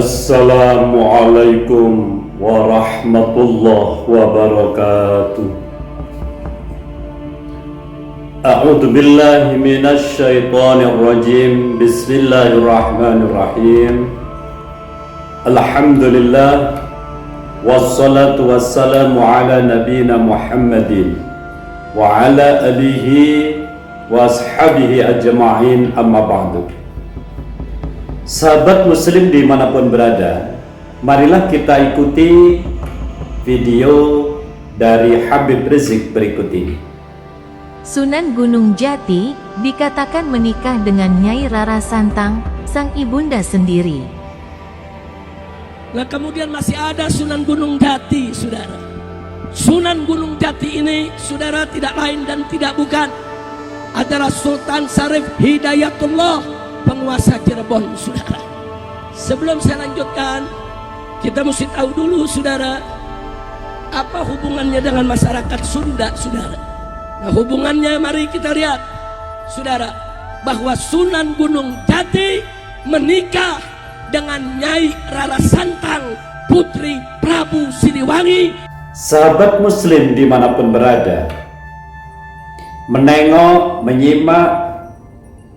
Assalamualaikum warahmatullahi wabarakatuh. A'udzu billahi minasy syaithanir rajim. Bismillahirrahmanirrahim. Alhamdulillah wassalatu wassalamu ala nabiyyina Muhammadin wa ala alihi wa ashabihi ajma'in, amma ba'du. Sahabat muslim dimanapun berada, marilah kita ikuti video dari Habib Rizik berikut ini. Sunan Gunung Jati dikatakan menikah dengan Nyai Rara Santang, sang ibunda sendiri. Nah, kemudian masih ada Sunan Gunung Jati, saudara. Sunan Gunung Jati ini, saudara, tidak lain dan tidak bukan adalah Sultan Syarif Hidayatullah, penguasa Cirebon, saudara. Sebelum saya lanjutkan, kita mesti tahu dulu, saudara, apa hubungannya dengan masyarakat Sunda, saudara. Nah, hubungannya mari kita lihat, saudara, bahwa Sunan Gunung Jati menikah dengan Nyai Rara Santang, putri Prabu Siliwangi. Sahabat muslim dimanapun berada, menyimak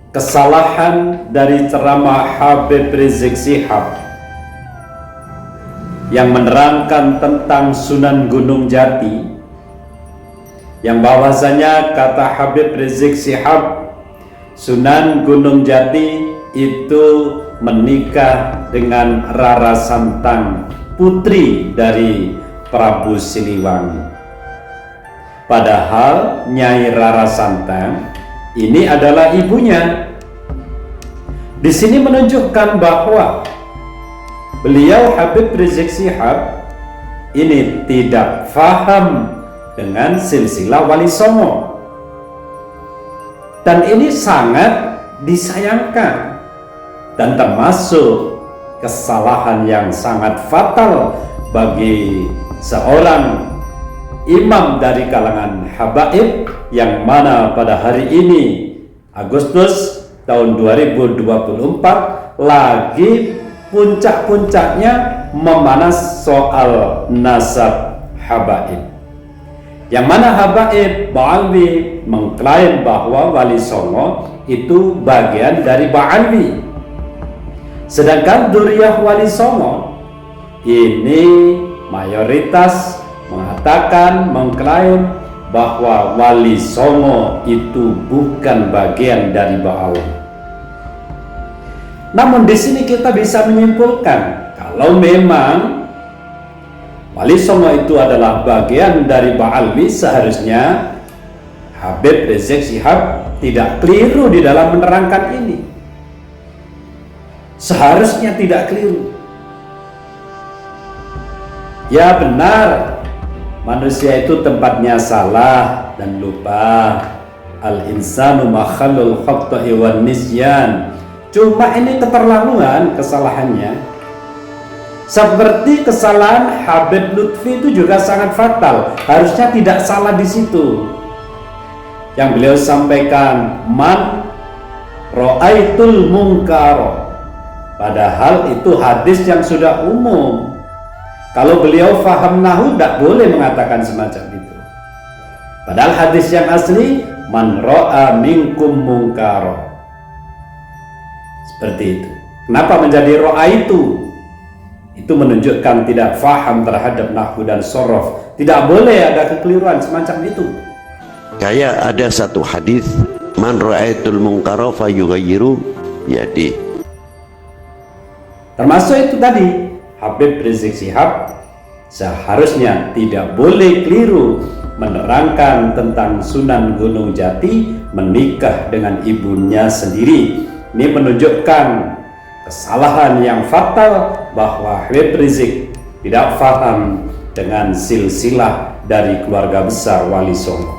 kesalahan dari ceramah Habib Rizik Syihab yang menerangkan tentang Sunan Gunung Jati, yang bahwasanya kata Habib Rizik Syihab, Sunan Gunung Jati itu menikah dengan Rara Santang, putri dari Prabu Siliwangi. Padahal Nyai Rara Santang ini adalah ibunya. Di sini menunjukkan bahwa beliau Habib Rizik Syihab ini tidak faham dengan silsilah Wali Songo, dan ini sangat disayangkan dan termasuk kesalahan yang sangat fatal bagi seorang imam dari kalangan habaib, yang mana pada hari ini Agustus tahun 2024 lagi puncak-puncaknya memanas soal nasab habaib, yang mana habaib Ba'alwi mengklaim bahwa Wali Songo itu bagian dari Ba'alwi, sedangkan Duriyah Wali Songo ini mayoritas mengklaim bahwa Wali Songo itu bukan bagian dari Ba'alwi. Namun di sini kita bisa menyimpulkan, kalau memang Wali Songo itu adalah bagian dari Ba'alwi, seharusnya Habib Rizik Syihab tidak keliru di dalam menerangkan ini. Seharusnya tidak keliru. Ya benar, manusia itu tempatnya salah dan lupa. Al-insanu makhlul khata'i wan nisyan. Cuma ini keterlaluan kesalahannya. Seperti kesalahan Habib Lutfi itu juga sangat fatal. Harusnya tidak salah di situ. Yang beliau sampaikan, man ra'aitul munkar. Padahal itu hadis yang sudah umum. Kalau beliau faham nahu, tidak boleh mengatakan semacam itu. Padahal hadis yang asli, man ra'a minkum munkara. Seperti itu. Kenapa menjadi ra'a itu? Itu menunjukkan tidak faham terhadap nahu dan sorof. Tidak boleh ada kekeliruan semacam itu. Kayak ada satu hadis, man ra'aitul munkara fayughayyiru yadi. Termasuk itu tadi, Habib Rizik Syihab seharusnya tidak boleh keliru menerangkan tentang Sunan Gunung Jati menikah dengan ibunya sendiri. Ini menunjukkan kesalahan yang fatal bahwa Habib Rizik tidak paham dengan silsilah dari keluarga besar Wali Songo.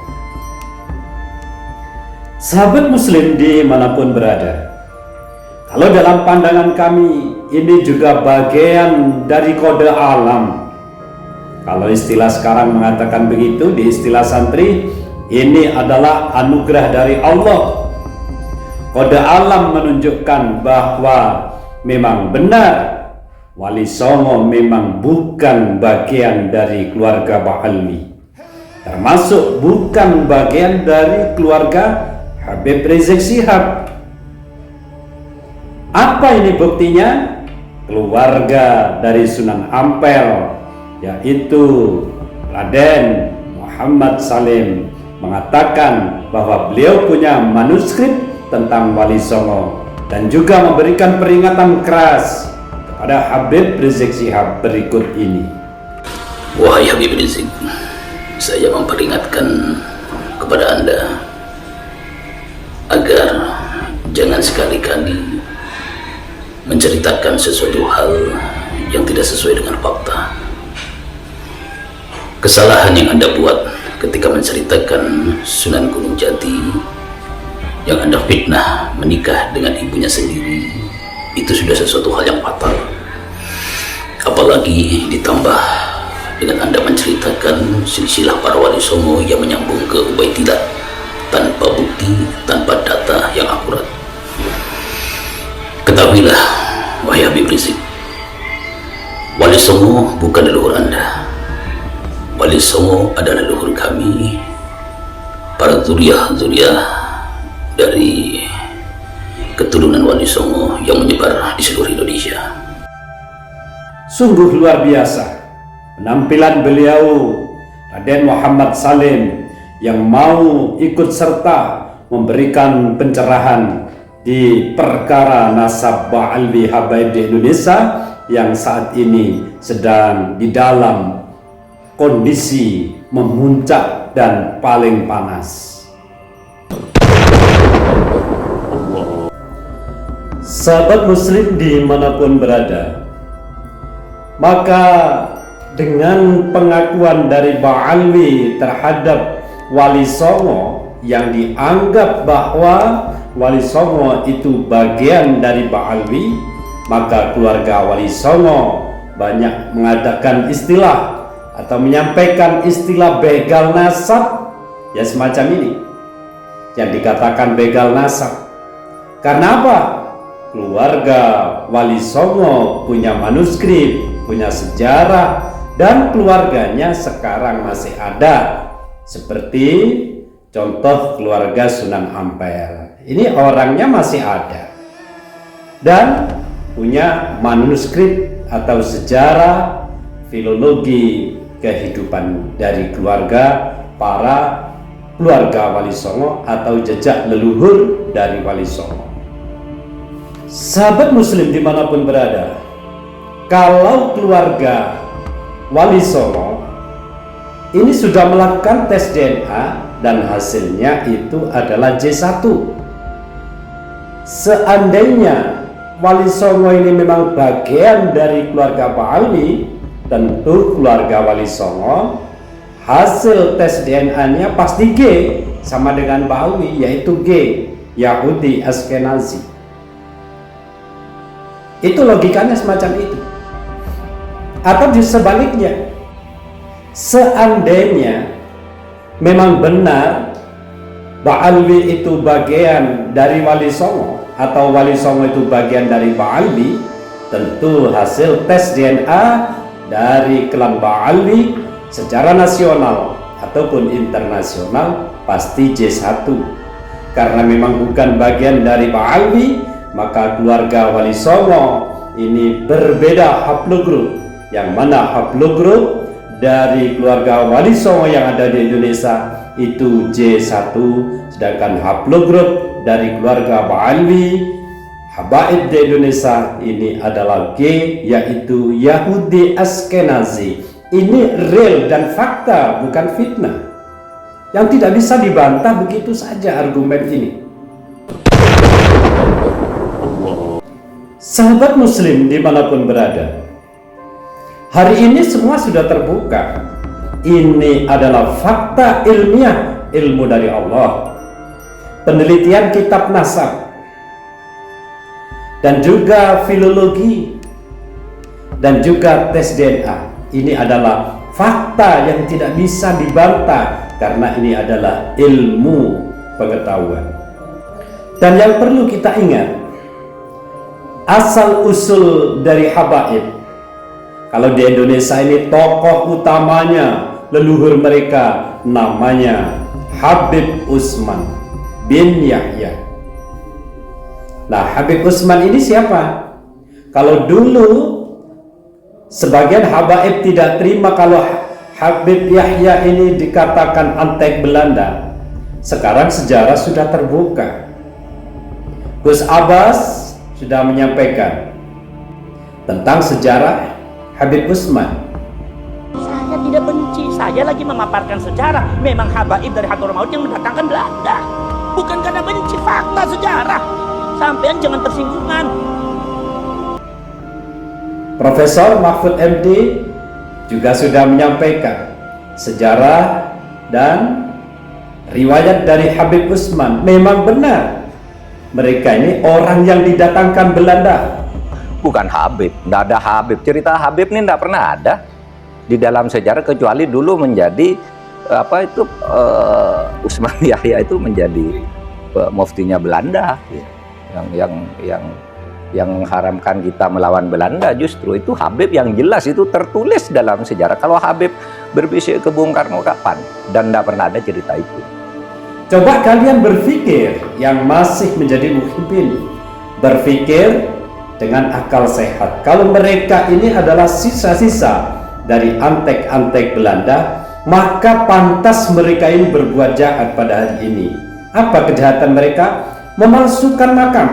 Sahabat muslim dimanapun berada, kalau dalam pandangan kami ini juga bagian dari kode alam. Kalau istilah sekarang mengatakan begitu, di istilah santri, ini adalah anugerah dari Allah. Kode alam menunjukkan bahwa memang benar Wali Songo memang bukan bagian dari keluarga Ba'alwi, termasuk bukan bagian dari keluarga Habib Rizik Syihab. Apa ini buktinya? Keluarga dari Sunan Ampel, yaitu Raden Muhammad Salim, mengatakan bahwa beliau punya manuskrip tentang Wali Songo dan juga memberikan peringatan keras kepada Habib Rizik Syihab berikut ini. Wahai Habib Rizik, saya memperingatkan kepada Anda agar jangan sekali-kali menceritakan sesuatu hal yang tidak sesuai dengan fakta. Kesalahan yang Anda buat ketika menceritakan Sunan Gunung Jati yang Anda fitnah menikah dengan ibunya sendiri, itu sudah sesuatu hal yang fatal. Apalagi ditambah dengan Anda menceritakan silsilah para wali songo yang menyambung ke Ubaidillah tanpa bukti, tanpa data yang akurat. Ketahuilah, wahai Habib Rizik, Wali Songo bukan leluhur Anda. Wali Songo adalah leluhur kami, para zuriah-zuriah dari keturunan Wali Songo yang menyebar di seluruh Indonesia. Sungguh luar biasa penampilan beliau, Raden Muhammad Salim, yang mau ikut serta memberikan pencerahan di perkara nasab Ba'alwi Habaib di Indonesia yang saat ini sedang di dalam kondisi memuncak dan paling panas. Sahabat muslim dimanapun berada, maka dengan pengakuan dari Ba'alwi terhadap Wali Songo yang dianggap bahwa Wali Songo itu bagian dari Ba'alwi, maka keluarga Wali Songo banyak mengadakan istilah atau menyampaikan istilah begal nasab, ya semacam ini yang dikatakan begal nasab. Karena apa? Keluarga Wali Songo punya manuskrip, punya sejarah, dan keluarganya sekarang masih ada, seperti contoh keluarga Sunan Ampel. Ini orangnya masih ada dan punya manuskrip atau sejarah filologi kehidupan dari keluarga para keluarga Wali Songo atau jejak leluhur dari Wali Songo. Sahabat muslim dimanapun berada, kalau keluarga Wali Songo ini sudah melakukan tes DNA dan hasilnya itu adalah J1. Seandainya Wali Songo ini memang bagian dari keluarga Ba'alwi, tentu keluarga Wali Songo hasil tes DNA-nya pasti G, sama dengan Ba'alwi, yaitu G, Yahudi Askenazi. Itu logikanya semacam itu. Atau sebaliknya, seandainya memang benar Ba'alwi itu bagian dari Wali Songo atau Wali Songo itu bagian dari Ba'alwi, tentu hasil tes DNA dari klan Ba'alwi secara nasional ataupun internasional pasti J1. Karena memang bukan bagian dari Ba'alwi, maka keluarga Wali Songo ini berbeda haplogrup, yang mana haplogrup dari keluarga Wali Songo yang ada di Indonesia itu J1, sedangkan haplogrup dari keluarga Ba'alwi Habaib di Indonesia ini adalah G, yaitu Yahudi Askenazi. Ini real dan fakta, bukan fitnah, yang tidak bisa dibantah begitu saja argumen ini. Sahabat muslim dimanapun berada, hari ini semua sudah terbuka. Ini adalah fakta ilmiah, ilmu dari Allah, penelitian kitab nasab, dan juga filologi, dan juga tes DNA. Ini adalah fakta yang tidak bisa dibantah, karena ini adalah ilmu pengetahuan. Dan yang perlu kita ingat, asal usul dari habaib Kalau di Indonesia ini tokoh utamanya leluhur mereka namanya Habib Utsman bin Yahya. Nah, Habib Utsman ini siapa? Kalau dulu sebagian habaib tidak terima kalau Habib Yahya ini dikatakan antek Belanda. Sekarang sejarah sudah terbuka. Gus Abbas sudah menyampaikan tentang sejarah Habib Utsman. Saya tidak benci, saya lagi memaparkan sejarah. Memang habaib dari Hadramaut yang mendatangkan Belanda. Bukan karena benci, fakta sejarah. Sampean jangan tersinggungan. Profesor Mahfud MD juga sudah menyampaikan sejarah dan riwayat dari Habib Utsman. Memang benar, mereka ini orang yang didatangkan Belanda. Bukan Habib, tidak ada Habib. Cerita Habib ini tidak pernah ada di dalam sejarah, kecuali dulu menjadi Utsman Yahya itu menjadi muftinya Belanda, yang mengharamkan kita melawan Belanda. Justru itu Habib yang jelas itu tertulis dalam sejarah. Kalau Habib berbisik ke Bung Karno kapan? Dan tidak pernah ada cerita itu. Coba kalian berpikir yang masih menjadi muhibbin, berpikir dengan akal sehat. Kalau mereka ini adalah sisa-sisa dari antek-antek Belanda, maka pantas mereka ini berbuat jahat pada hari ini. Apa kejahatan mereka? Memalsukan makam.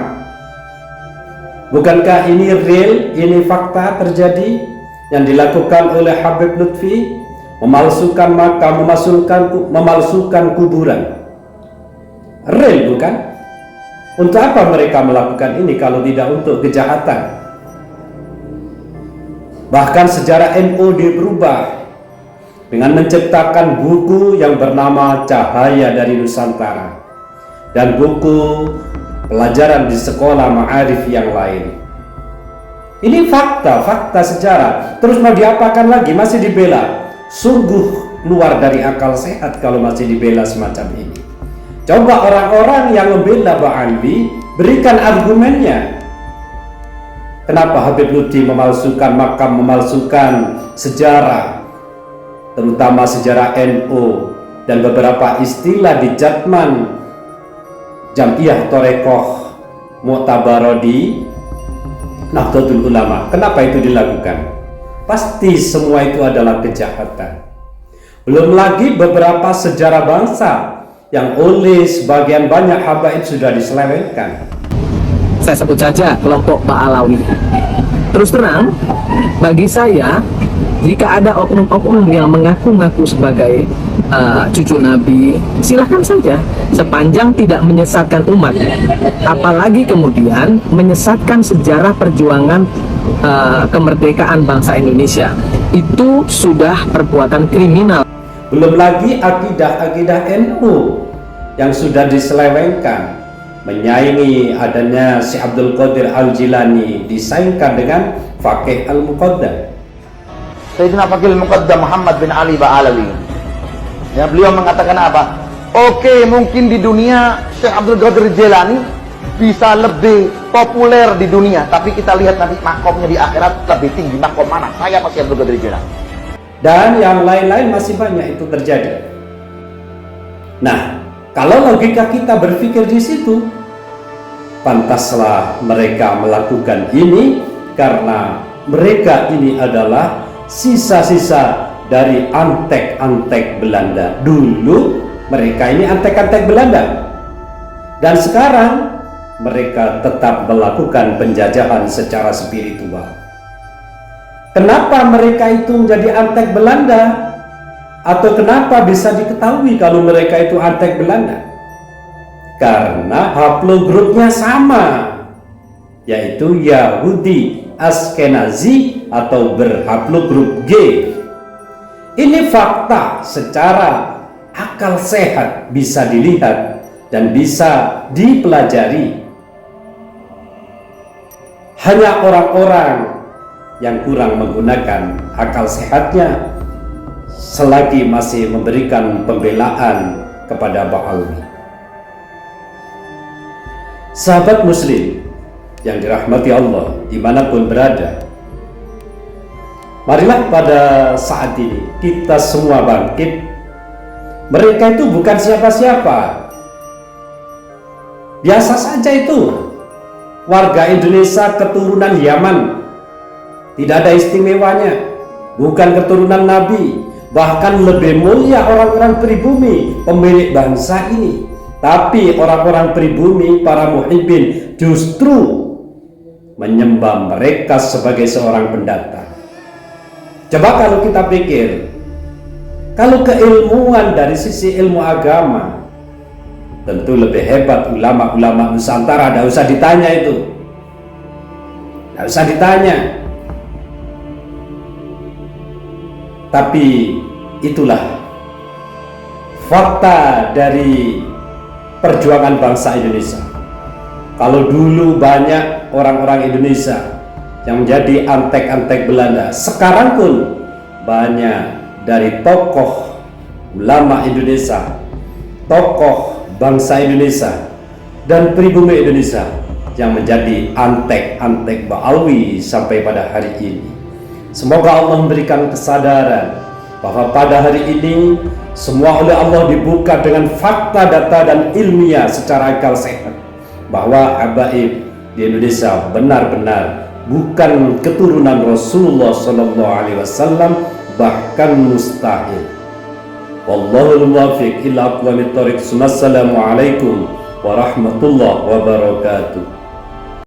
Bukankah ini real, ini fakta terjadi yang dilakukan oleh Habib Lutfi? Memalsukan makam, memalsukan kuburan. Real bukan? Untuk apa mereka melakukan ini kalau tidak untuk kejahatan? Bahkan sejarah NU diubah dengan menciptakan buku yang bernama Cahaya dari Nusantara dan buku pelajaran di sekolah ma'arif yang lain. Ini fakta sejarah. Terus mau diapakan lagi? Masih dibela? Sungguh luar dari akal sehat kalau masih dibela semacam ini. Coba orang-orang yang membela Ba'alwi berikan argumennya. Kenapa Habib Lutfi memalsukan makam, memalsukan sejarah, terutama sejarah NU dan beberapa istilah di Jatman Jam'iyah Torekoh Mu'tabarah di Nahdlatul Ulama. Kenapa itu dilakukan? Pasti semua itu adalah kejahatan. Belum lagi beberapa sejarah bangsa yang oleh sebagian banyak habaib sudah diselewengkan. Saya sebut saja kelompok Ba'alawi. Terus terang, bagi saya, jika ada oknum-oknum yang mengaku-ngaku sebagai cucu Nabi, silahkan saja, sepanjang tidak menyesatkan umat. Apalagi kemudian menyesatkan sejarah perjuangan kemerdekaan bangsa Indonesia. Itu sudah perbuatan kriminal. Belum lagi akidah-akidah NU yang sudah diselewengkan, menyaingi adanya Syekh Abdul Qadir Al-Jilani, disaingkan dengan Faqih Al-Muqaddam. Sayyidina Faqih Al-Muqaddam Muhammad bin Ali Ba'alawi, ya, beliau mengatakan apa? Oke, mungkin di dunia Syekh Abdul Qadir Jilani bisa lebih populer di dunia, tapi kita lihat nanti makomnya di akhirat lebih tinggi. Makom mana? Saya masih Abdul Qadir Jilani. Dan yang lain-lain masih banyak itu terjadi. Nah, kalau logika kita berpikir di situ, pantaslah mereka melakukan ini karena mereka ini adalah sisa-sisa dari antek-antek Belanda. Dulu mereka ini antek-antek Belanda, dan sekarang mereka tetap melakukan penjajahan secara spiritual. Kenapa mereka itu menjadi antek Belanda? Atau kenapa bisa diketahui kalau mereka itu antek Belanda? Karena haplogrupnya sama, yaitu Yahudi Askenazi atau berhaplogrup G. Ini fakta secara akal sehat, bisa dilihat dan bisa dipelajari. Hanya orang-orang yang kurang menggunakan akal sehatnya selagi masih memberikan pembelaan kepada Ba'alwi. Sahabat muslim yang dirahmati Allah dimanapun berada, Marilah pada saat ini kita semua bangkit. Mereka itu bukan siapa-siapa, biasa saja itu, warga Indonesia keturunan Yaman, tidak ada istimewanya, bukan keturunan Nabi, bahkan lebih mulia orang-orang pribumi pemilik bangsa ini. Tapi orang-orang pribumi, para muhibbin, justru menyembah mereka sebagai seorang pendatang. Coba kalau kita pikir, kalau keilmuan dari sisi ilmu agama, tentu lebih hebat ulama-ulama Nusantara, tidak usah ditanya itu, tidak usah ditanya. Tapi itulah fakta dari perjuangan bangsa Indonesia. Kalau dulu banyak orang-orang Indonesia yang menjadi antek-antek Belanda, sekarang pun banyak dari tokoh ulama Indonesia, tokoh bangsa Indonesia dan pribumi Indonesia yang menjadi antek-antek Ba'alwi sampai pada hari ini. Semoga Allah memberikan kesadaran bahwa pada hari ini semua oleh Allah dibuka dengan fakta, data dan ilmiah secara akal sehat, bahwa habaib di Indonesia benar-benar bukan keturunan Rasulullah SAW, bahkan mustahil. Wallahul muwaffiq ila aqwamit thoriq. Wassalamualaikum warahmatullahi wabarakatuh.